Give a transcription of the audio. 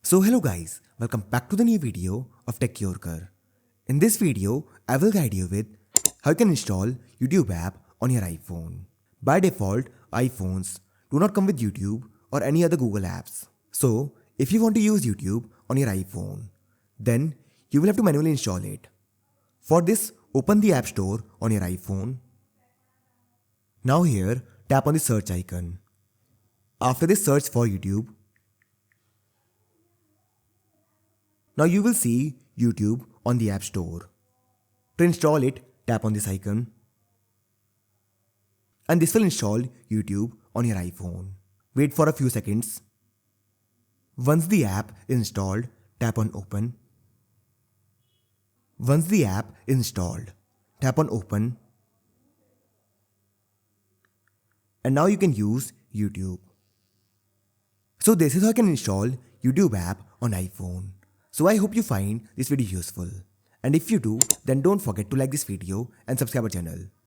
So hello guys, welcome back to the new video of Tech Yorker. In this video, I will guide you with how you can install YouTube app on your iPhone. By default, iPhones do not come with YouTube or any other Google apps. So if you want to use YouTube on your iPhone, then you will have to manually install it. For this, open the App Store on your iPhone. Now here, tap on the search icon. After this, search for YouTube. Now you will see YouTube on the App Store. To install it, tap on this icon. And this will install YouTube on your iPhone. Wait for a few seconds. Once the app is installed, tap on Open. Once the app is installed, tap on Open. And now you can use YouTube. So this is how you can install YouTube app on iPhone. So I hope you find this video useful. And if you do, then don't forget to like this video and subscribe our channel.